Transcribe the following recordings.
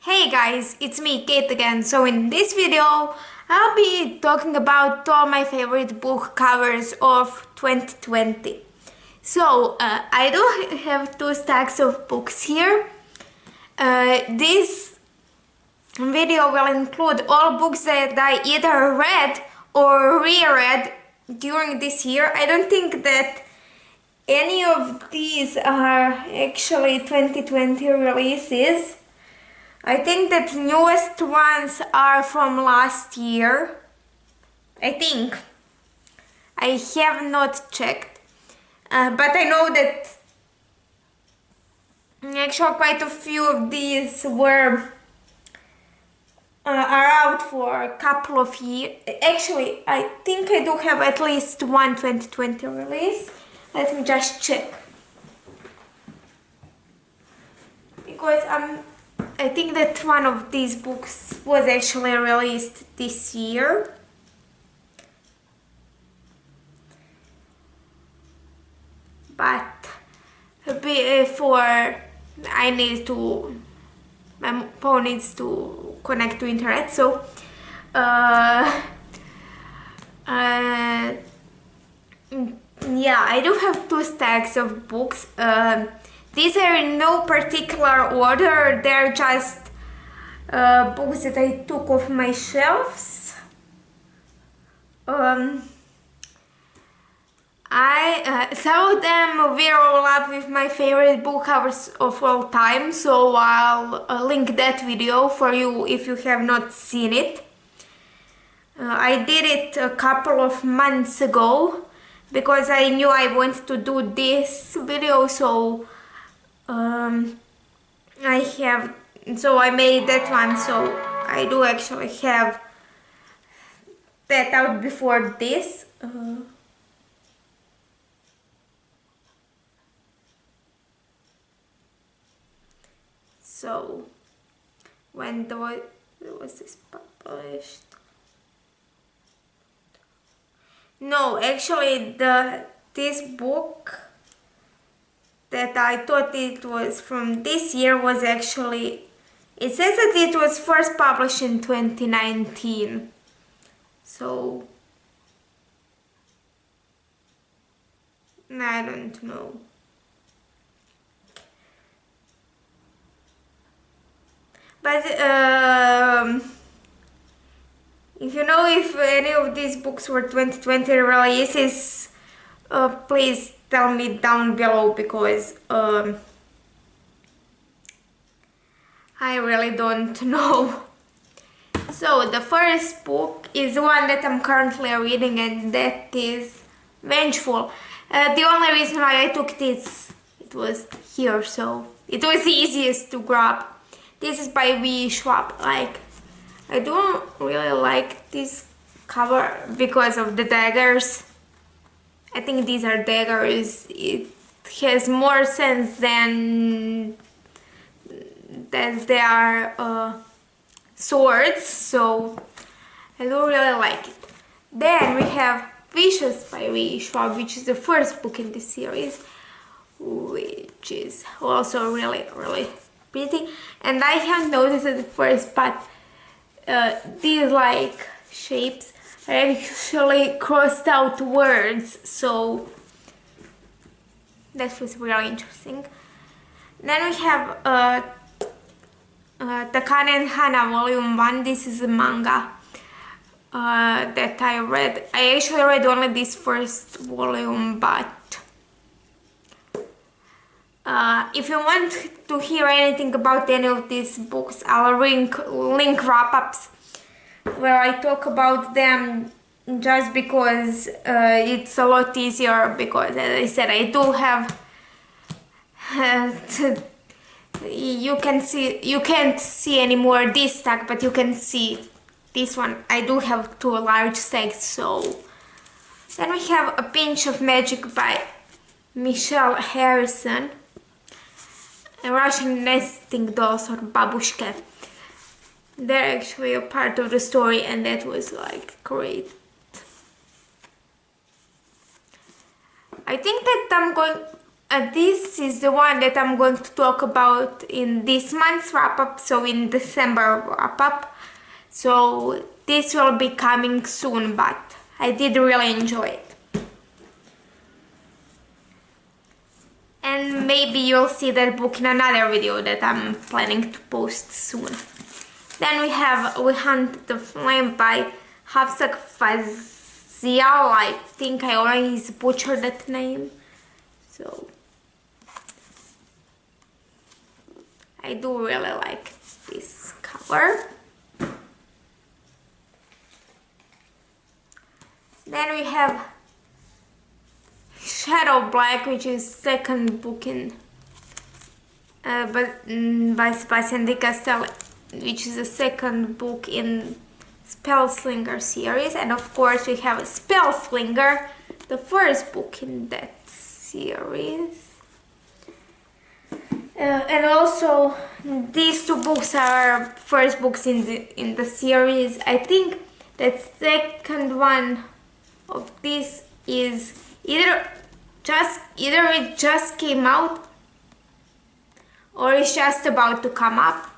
Hey guys, it's me, Kate again. So in this video, I'll be talking about all my favorite book covers of 2020. So I do have two stacks of books here. This video will include all books that I either read or reread during this year. I don't think that any of these are actually 2020 releases. I think that newest ones are from last year. I think. I have not checked. But I know that actually quite a few of these are out for a couple of years. Actually, I think I do have at least one 2020 release. Let me just check. Because I think that one of these books was actually released this year. But before my phone needs to connect to internet, so yeah, I do have two stacks of books. These are in no particular order, they're just books that I took off my shelves. Some of them were all up with my favorite book covers of all time, so I'll link that video for you if you have not seen it. I did it a couple of months ago because I knew I wanted to do this video, so I made that one, so I do actually have that out before this. So when was this published? No, actually this book that I thought it was from this year was actually, it says that it was first published in 2019. So I don't know. But if you know if any of these books were 2020 releases, please tell me down below, because I really don't know. So the first book is one that I'm currently reading, and that is Vengeful. The only reason why I took this, it was here, so it was the easiest to grab. This is by Schwab. Like, I don't really like this cover because of the daggers. I think these are daggers. It has more sense than that they are swords, so I don't really like it. Then we have Vicius by Schwab, which is the first book in this series, which is also really pretty. And I haven't noticed it at first, but these like shapes are actually crossed out words, so that was really interesting. Then we have Takane and Hana Volume 1. This is a manga that I read. I actually read only this first volume, but if you want to hear anything about any of these books, I'll link wrap-ups where I talk about them, just because it's a lot easier, because as I said, I do have you can't see anymore this stack, but you can see this one. I do have two large stacks. So then we have A Pinch of Magic by Michelle Harrison. Russian nesting dolls, or babushka. They're actually a part of the story, and that was like great. I think that This is the one that I'm going to talk about in this month's wrap-up, so in December wrap-up. So this will be coming soon, but I did really enjoy it. And maybe you'll see that book in another video that I'm planning to post soon. Then we have We Hunt the Flame by Hafsah Faizal. I think I always butchered that name. So I do really like this cover. Then we have Shadowblack, which is second book in by Sebastien de Castell, which is the second book in Spellslinger series, and of course we have Spellslinger, the first book in that series. And also these two books are first books in the series. I think that second one of this is either it just came out or it's just about to come up,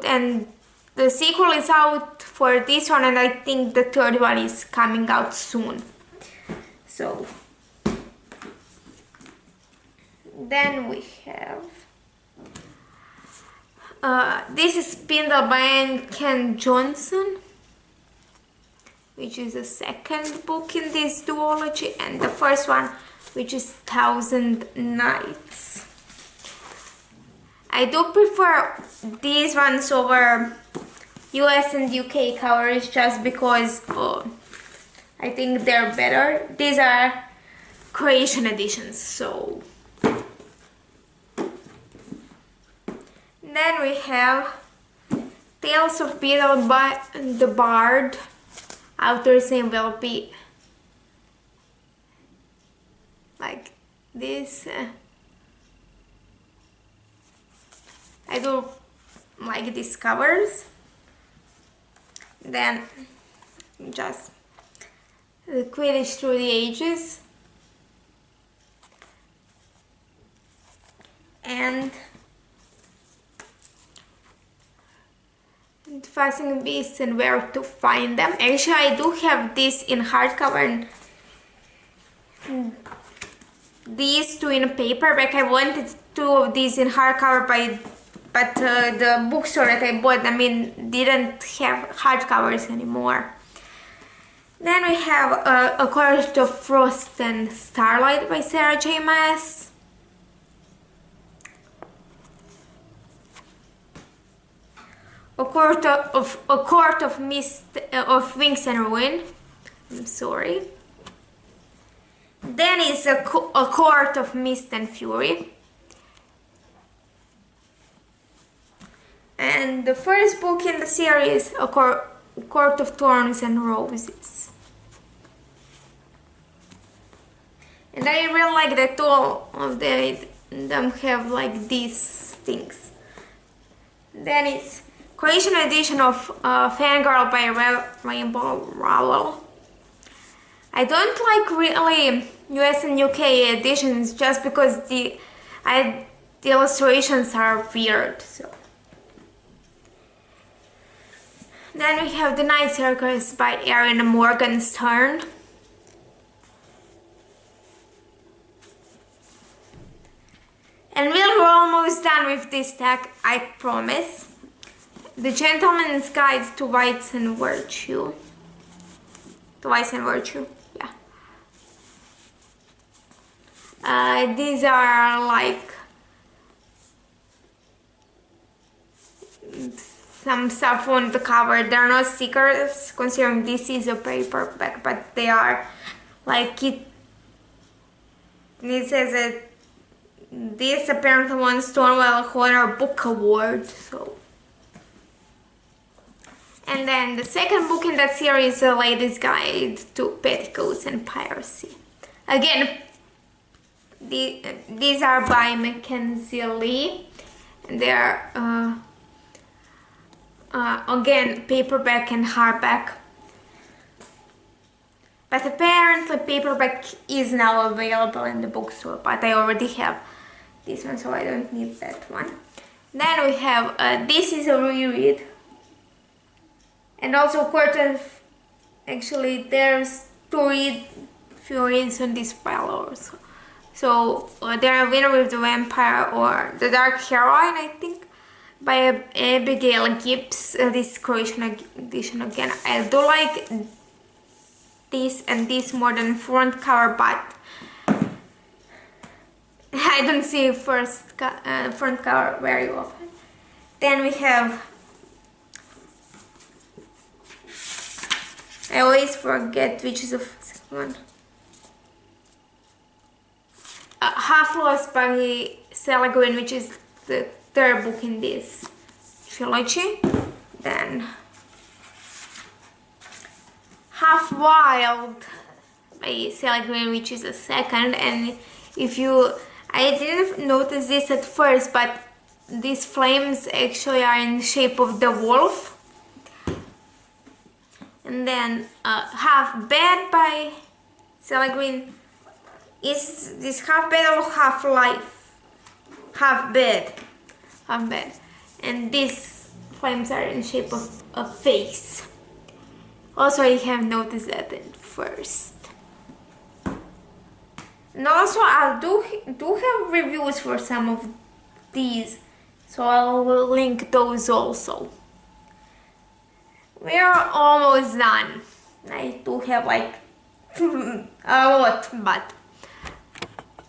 and the sequel is out for this one, and I think the third one is coming out soon. So then we have this is Spindle by Johnston, which is the second book in this duology, and the first one, which is Thousand Nights. I do prefer these ones over US and UK covers just because I think they're better. These are creation editions, so. Then we have Tales of Beedle by the Bard. Author's name will be like this. I do like these covers. Then just the Quidditch Through the Ages and Fascinating Beasts and Where to Find Them. Actually, I do have this in hardcover and these two in paperback. I wanted two of these in hardcover, but the bookstore that I bought, didn't have hardcovers anymore. Then we have A Court of Frost and Starlight by Sarah J. Maas. A Court of Mist of Wings and Ruin. I'm sorry. Then is a Court of Mist and Fury. And the first book in the series, A Court of Thorns and Roses. And I really like that all of them have like these things. Then it's Creation edition of Fangirl by Rowell. I don't like really US and UK editions just because the illustrations are weird. So. Then we have The Night Circus by Erin and Morgenstern. And we're almost done with this stack, I promise. The Gentleman's Guide to Vice and Virtue. Yeah. These are like some stuff on the cover. They're not stickers, considering this is a paperback, but they are like it says that this apparently won Stonewall Horror Book Award. So. And then the second book in that series is The Lady's Guide to Petticoats and Piracy. Again, these are by Mackenzi Lee, and they're again paperback and hardback. but apparently paperback is now available in the bookstore, but I already have this one, so I don't need that one. Then we have, this is a reread, and also actually there's few reads on this pile also. So there are Winter with the Vampire or The Dark Heroine, I think, by Abigail Gibbs, this Croatian edition again. I do like this and this more than front cover, but I don't see front cover very often. Then we have, I always forget which is the second one. Half Lost by Seligman, which is the third book in this trilogy. Then Half Wild by Seligman, which is the second. And I didn't notice this at first, but these flames actually are in the shape of the wolf. And then Half Bad by Seligman. Is this half bad or half life? Half bad. Half bad. And these flames are in the shape of a face. Also, I have noticed that at first. And also, I do have reviews for some of these, so I will link those also. We are almost done. I do have like a lot, but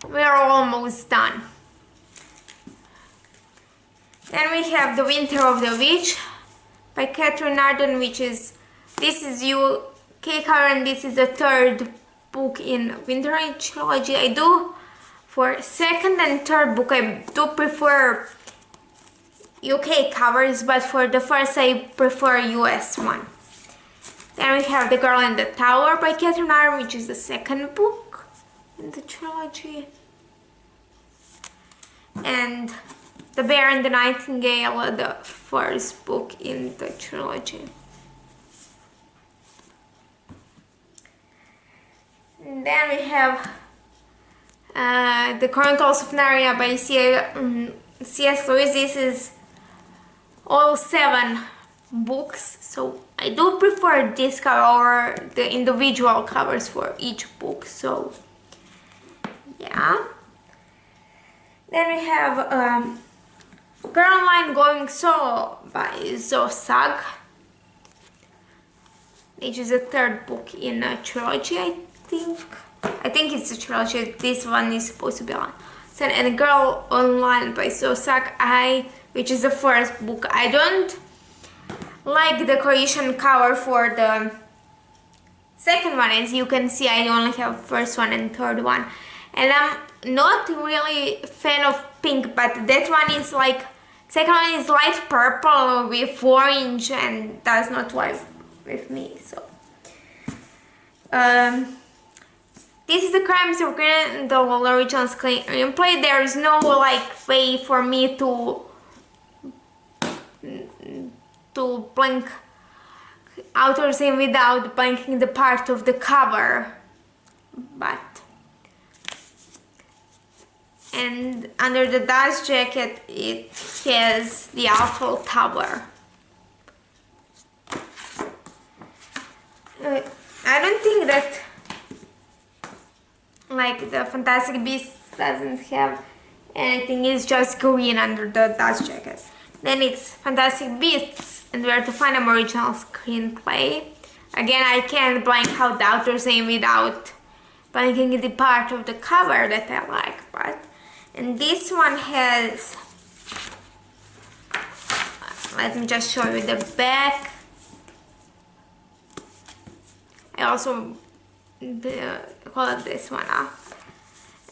we are almost done. Then we have The Winter of the Witch by Katherine Arden, this is UK cover, and this is the third book in Winter trilogy. For second and third book, I do prefer UK covers, but for the first I prefer US one. Then we have The Girl in the Tower by Katherine Arden, which is the second book in the trilogy. And The Bear and the Nightingale, the first book in the trilogy. And then we have The Chronicles of Narnia by C.S. Lewis. This is all 7 books, so I do prefer this cover over the individual covers for each book, so yeah. Then we have Girl Online Going Solo by Sugg, which is the third book in a trilogy, I think. I think it's a trilogy. This one is supposed to be on. And Girl Online by Sugg, which is the first book. I don't like the Croatian cover for the second one. As you can see, I only have first one and third one. And I'm not really a fan of pink, but that one is like, second one is light purple with orange and does not vibe with me, so. This is The Crimes of Grindelwald original screenplay. There is no like way for me to blank author's name without blanking the part of the cover, but. And under the dust jacket, it has the Eiffel Tower. I don't think that, like, the Fantastic Beasts doesn't have anything, it's just green under the dust jacket. Then it's Fantastic Beasts and Where to Find Them original screenplay. Again, I can't blank out the author's name without blanking the part of the cover that I like, but. And this one has, let me just show you the back. I also hold this one up.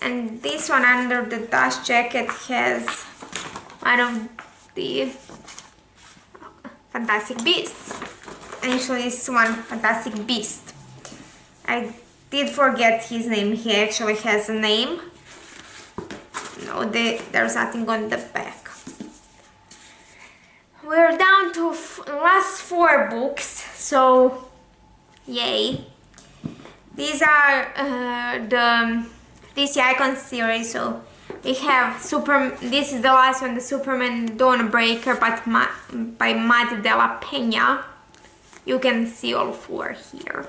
And this one under the dust jacket has one of the Fantastic Beasts. Actually, this one, Fantastic Beast. I did forget his name. He actually has a name. No, there's nothing on the back. We're down to last 4 books, so yay. These are the DC Icon series. So we have this is the last one, the Superman Dawnbreaker by Matt Della Pena. You can see all four here.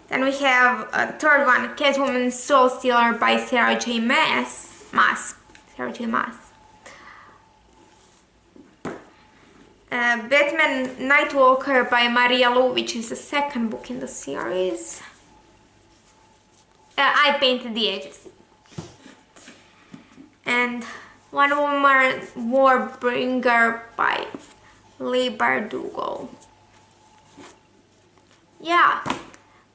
Then we have a third one, Catwoman Soul Stealer by Sarah J. Maas. Batman Nightwalker by Maria Lu, which is the second book in the series. I painted the edges. And One Woman Warbringer by Lee Bardugo. Yeah,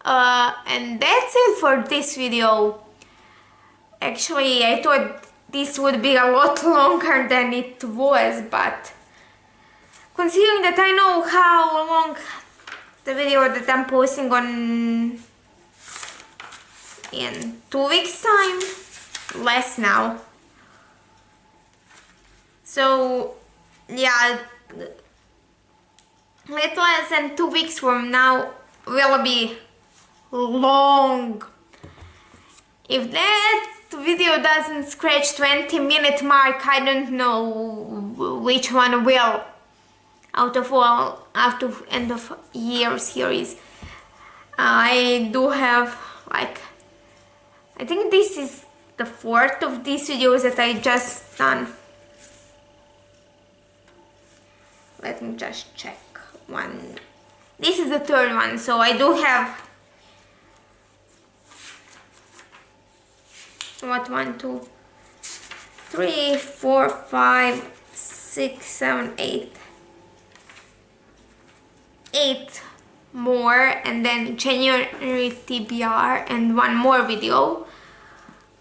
and that's it for this video. Actually, I thought this would be a lot longer than it was, but considering that I know how long the video that I'm posting on in 2 weeks time, less now. So yeah, little less than 2 weeks from now will be long. If that video doesn't scratch 20-minute mark, I don't know which one will out of all after end of year series. I do have like, I think this is the fourth of these videos that I just done. Let me just check one. This is the third one, so I do have what, 1, 2, 3, 4, 5, 6, 7, 8 more, and then January TBR and one more video,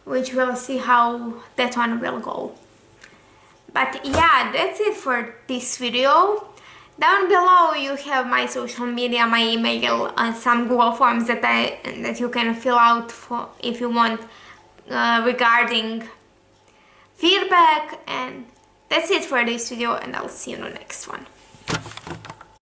which we'll see how that one will go. But yeah, that's it for this video. Down below you have my social media, my email, and some Google Forms that you can fill out for if you want regarding feedback. And that's it for this video, and I'll see you in the next one.